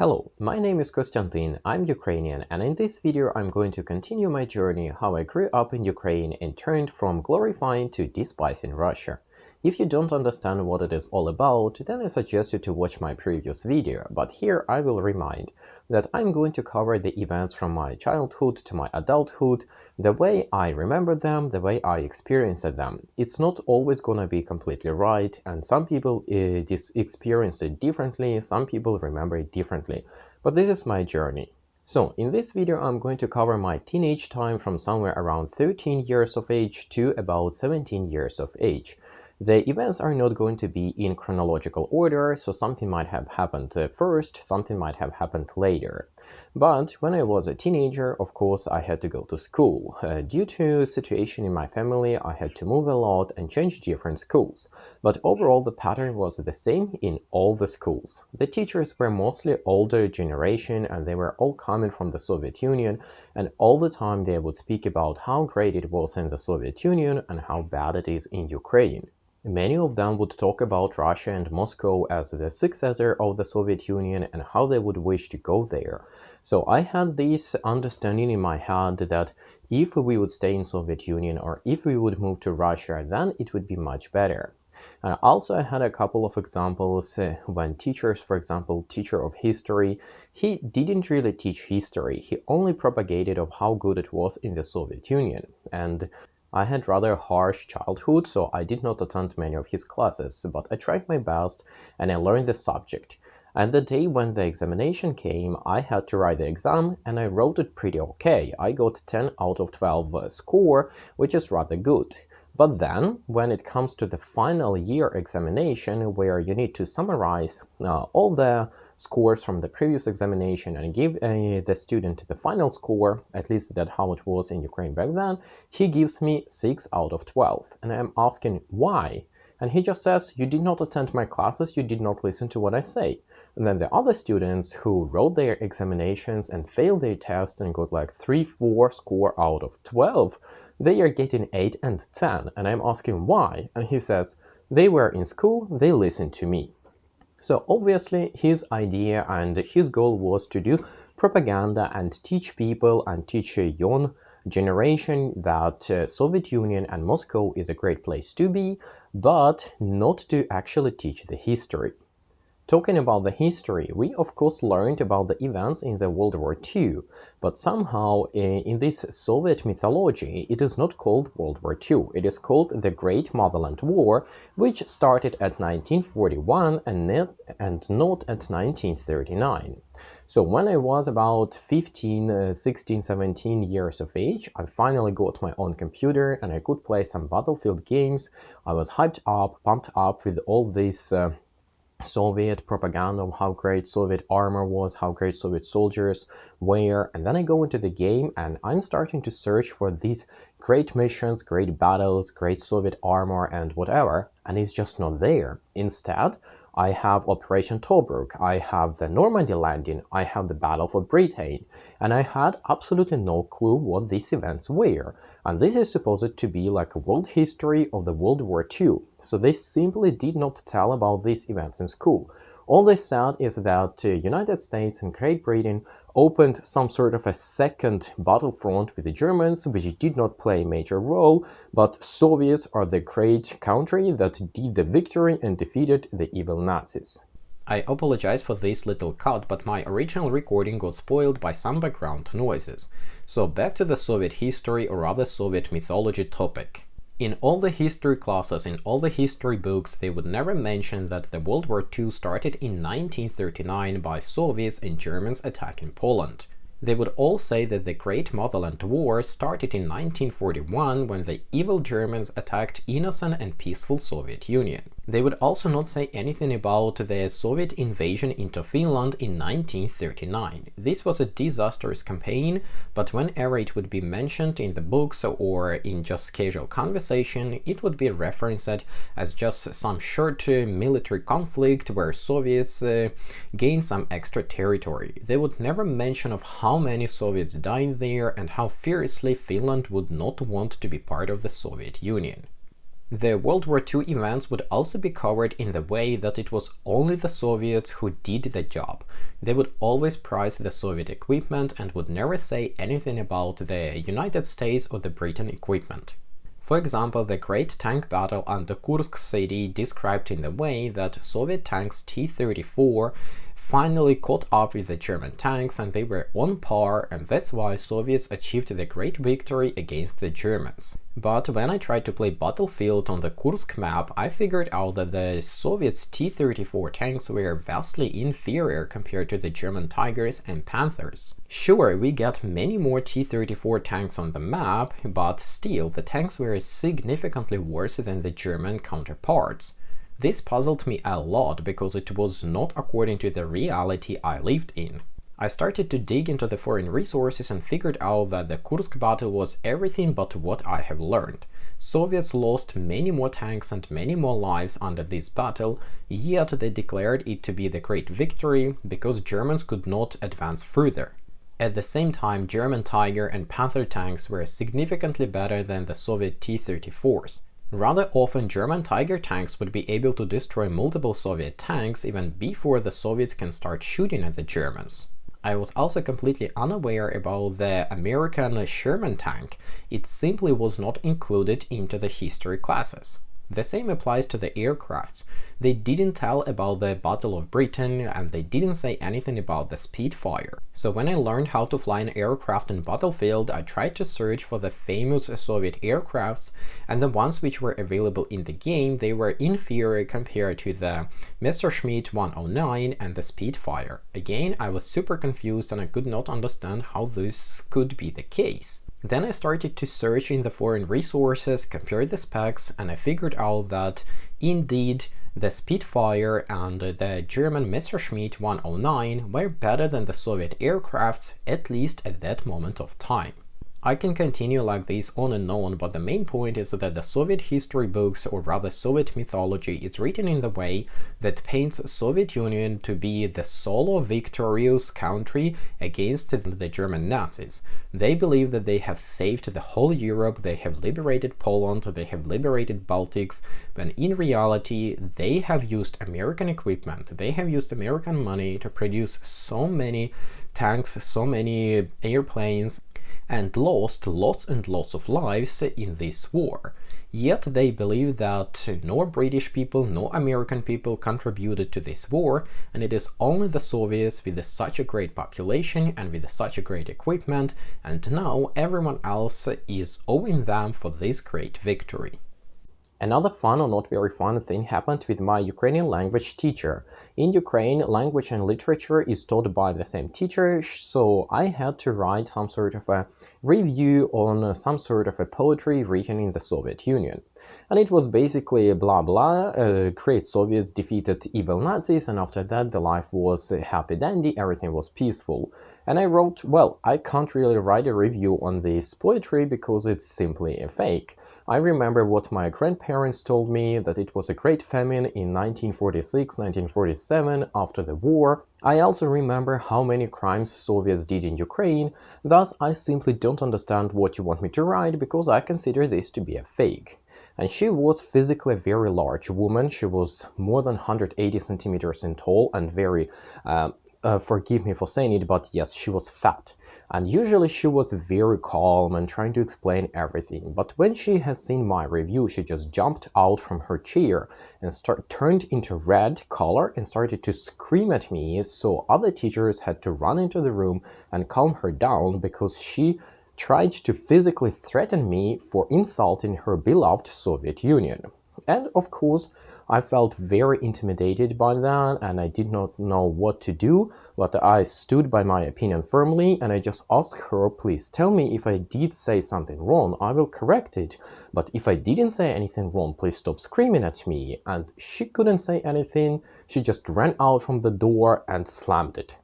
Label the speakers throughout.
Speaker 1: Hello, my name is Konstantin, I'm Ukrainian, and in this video I'm going to continue my journey how I grew up in Ukraine and turned from glorifying to despising Russia. If you don't understand what it is all about, then I suggest you to watch my previous video, but here I will remind that I'm going to cover the events from my childhood to my adulthood, the way I remember them, the way I experienced them. It's not always gonna be completely right, and some people experience it differently, some people remember it differently, but this is my journey. So, in this video I'm going to cover my teenage time from somewhere around 13 years of age to about 17 years of age. The events are not going to be in chronological order, so something might have happened first, something might have happened later. But when I was a teenager, of course, I had to go to school. Due to a situation in my family, I had to move a lot and change different schools. But overall, the pattern was the same in all the schools. The teachers were mostly older generation, and they were all coming from the Soviet Union, and all the time they would speak about how great it was in the Soviet Union and how bad it is in Ukraine. Many of them would talk about Russia and Moscow as the successor of the Soviet Union and how they would wish to go there. So I had this understanding in my head that if we would stay in Soviet Union or if we would move to Russia, then it would be much better. And also I had a couple of examples when teachers, for example, teacher of history, he didn't really teach history. He only propagated of how good it was in the Soviet Union. And I had rather harsh childhood, so I did not attend many of his classes, but I tried my best and I learned the subject. And the day when the examination came, I had to write the exam and I wrote it pretty okay. I got 10 out of 12 score, which is rather good. But then, when it comes to the final year examination, where you need to summarize all the scores from the previous examination and give the student the final score, at least that's how it was in Ukraine back then, he gives me 6 out of 12. And I'm asking why? And he just says, you did not attend my classes, you did not listen to what I say. And then the other students who wrote their examinations and failed their test and got like 3-4 score out of 12, they are getting 8 and 10, and I'm asking why, and he says, they were in school, they listened to me. So obviously his idea and his goal was to do propaganda and teach people and teach a young generation that Soviet Union and Moscow is a great place to be, but not to actually teach the history. Talking about the history, we of course learned about the events in the World War II, but somehow in this Soviet mythology it is not called World War II, it is called the Great Motherland War, which started at 1941 and not at 1939. So when I was about 16, 17 years of age, I finally got my own computer and I could play some Battlefield games. I was hyped up, pumped up with all this Soviet propaganda of how great Soviet armor was, how great Soviet soldiers were, and then I go into the game and I'm starting to search for these great missions, great battles, great Soviet armor and whatever, and it's just not there. Instead, I have Operation Tobruk, I have the Normandy landing, I have the Battle of Britain, and I had absolutely no clue what these events were. And this is supposed to be like a world history of the World War II, so they simply did not tell about these events in school. All they said is that United States and Great Britain opened some sort of a second battlefront with the Germans, which did not play a major role, but Soviets are the great country that did the victory and defeated the evil Nazis. I apologize for this little cut, but my original recording got spoiled by some background noises. So back to the Soviet history, or rather Soviet mythology topic. In all the history classes, in all the history books, they would never mention that the World War II started in 1939 by Soviets and Germans attacking Poland. They would all say that the Great Motherland War started in 1941 when the evil Germans attacked innocent and peaceful Soviet Union. They would also not say anything about the Soviet invasion into Finland in 1939. This was a disastrous campaign, but whenever it would be mentioned in the books or in just casual conversation, it would be referenced as just some short military conflict where Soviets gained some extra territory. They would never mention of how many Soviets died there and how fiercely Finland would not want to be part of the Soviet Union. The World War II events would also be covered in the way that it was only the Soviets who did the job. They would always praise the Soviet equipment and would never say anything about the United States or the Britain equipment. For example, the Great Tank Battle under Kursk city described in the way that Soviet tanks T-34 finally caught up with the German tanks and they were on par, and that's why Soviets achieved the great victory against the Germans. But when I tried to play Battlefield on the Kursk map, I figured out that the Soviets T-34 tanks were vastly inferior compared to the German Tigers and Panthers. Sure, we get many more T-34 tanks on the map, but still, the tanks were significantly worse than the German counterparts. This puzzled me a lot because it was not according to the reality I lived in. I started to dig into the foreign resources and figured out that the Kursk battle was everything but what I have learned. Soviets lost many more tanks and many more lives under this battle, yet they declared it to be the great victory because Germans could not advance further. At the same time, German Tiger and Panther tanks were significantly better than the Soviet T-34s. Rather often, German Tiger tanks would be able to destroy multiple Soviet tanks even before the Soviets can start shooting at the Germans. I was also completely unaware about the American Sherman tank. It simply was not included into the history classes. The same applies to the aircrafts. They didn't tell about the Battle of Britain and they didn't say anything about the Spitfire. So when I learned how to fly an aircraft in Battlefield, I tried to search for the famous Soviet aircrafts, and the ones which were available in the game, they were inferior compared to the Messerschmitt 109 and the Spitfire. Again, I was super confused and I could not understand how this could be the case. Then I started to search in the foreign resources, compare the specs, and I figured out that indeed the Spitfire and the German Messerschmitt 109 were better than the Soviet aircrafts, at least at that moment of time. I can continue like this on and on, but the main point is that the Soviet history books, or rather Soviet mythology, is written in the way that paints Soviet Union to be the solo victorious country against the German Nazis. They believe that they have saved the whole Europe, they have liberated Poland, they have liberated Baltics, when in reality they have used American equipment, they have used American money to produce so many tanks, so many airplanes, and lost lots and lots of lives in this war. Yet they believe that no British people, no American people contributed to this war, and it is only the Soviets with such a great population and with such a great equipment, and now everyone else is owing them for this great victory. Another fun or not very fun thing happened with my Ukrainian language teacher. In Ukraine, language and literature is taught by the same teacher, so I had to write some sort of a review on some sort of a poetry written in the Soviet Union. And it was basically blah blah, great Soviets defeated evil Nazis, and after that the life was happy dandy, everything was peaceful. And I wrote, well, I can't really write a review on this poetry because it's simply a fake. I remember what my grandparents told me, that it was a great famine in 1946-1947 after the war. I also remember how many crimes Soviets did in Ukraine, thus I simply don't understand what you want me to write because I consider this to be a fake. And she was physically a very large woman. She was more than 180 centimeters in tall and very, forgive me for saying it, but yes, she was fat. And usually she was very calm and trying to explain everything. But when she has seen my review, she just jumped out from her chair and turned into red color and started to scream at me. So other teachers had to run into the room and calm her down because she tried to physically threaten me for insulting her beloved Soviet Union. And of course, I felt very intimidated by that and I did not know what to do, but I stood by my opinion firmly and I just asked her, please tell me if I did say something wrong, I will correct it. But if I didn't say anything wrong, please stop screaming at me. And she couldn't say anything, she just ran out from the door and slammed it.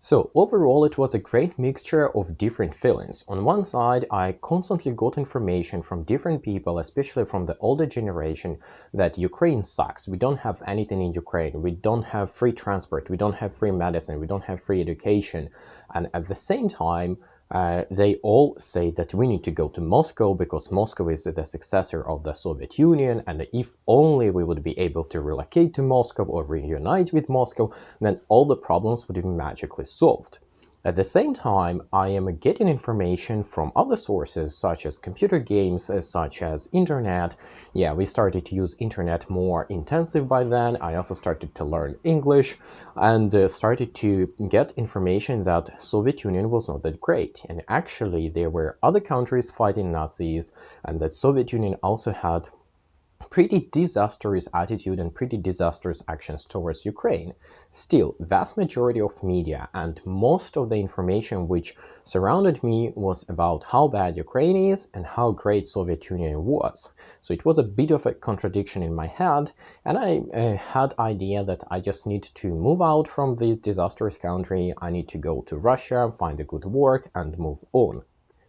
Speaker 1: So overall, it was a great mixture of different feelings. On one side, I constantly got information from different people, especially from the older generation, that Ukraine sucks. We don't have anything in Ukraine. We don't have free transport. We don't have free medicine. We don't have free education. And at the same time, They all say that we need to go to Moscow because Moscow is the successor of the Soviet Union, and if only we would be able to relocate to Moscow or reunite with Moscow, then all the problems would be magically solved. At the same time, I am getting information from other sources such as computer games, such as internet. Yeah, we started to use internet more intensive by then. I also started to learn English and started to get information that Soviet Union was not that great. And actually, there were other countries fighting Nazis, and that Soviet Union also had pretty disastrous attitude and pretty disastrous actions towards Ukraine. Still, vast majority of media and most of the information which surrounded me was about how bad Ukraine is and how great Soviet Union was. So it was a bit of a contradiction in my head, and I had idea that I just need to move out from this disastrous country. I need to go to Russia, find a good work, and move on.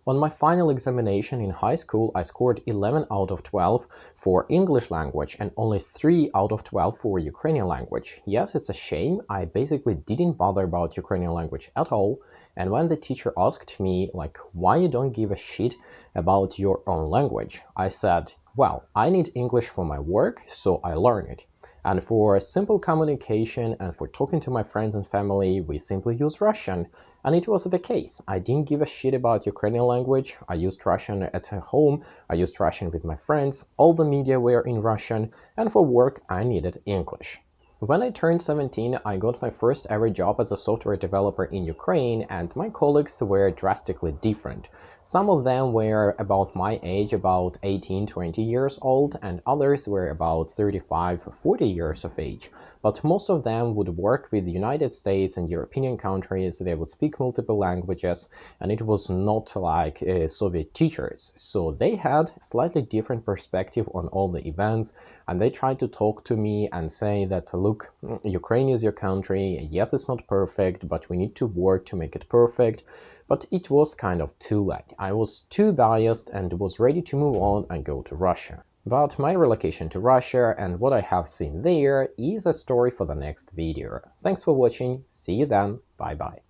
Speaker 1: On my final examination in high school, I scored 11 out of 12 for English language and only 3 out of 12 for Ukrainian language. Yes, it's a shame. I basically didn't bother about Ukrainian language at all. And when the teacher asked me, like, why you don't give a shit about your own language, I said, well, I need English for my work, so I learn it. And for simple communication and for talking to my friends and family, we simply use Russian. And it was the case. I didn't give a shit about Ukrainian language. I used Russian at home. I used Russian with my friends. All the media were in Russian. And for work, I needed English. When I turned 17, I got my first ever job as a software developer in Ukraine, and my colleagues were drastically different. Some of them were about my age, about 18, 20 years old, and others were about 35, 40 years of age. But most of them would work with the United States and European countries. They would speak multiple languages, and it was not like Soviet teachers. So they had slightly different perspective on all the events, and they tried to talk to me and say that, look, Ukraine is your country. Yes, it's not perfect, but we need to work to make it perfect. But it was kind of too late. I was too biased and was ready to move on and go to Russia. But my relocation to Russia and what I have seen there is a story for the next video. Thanks for watching. See you then. Bye bye.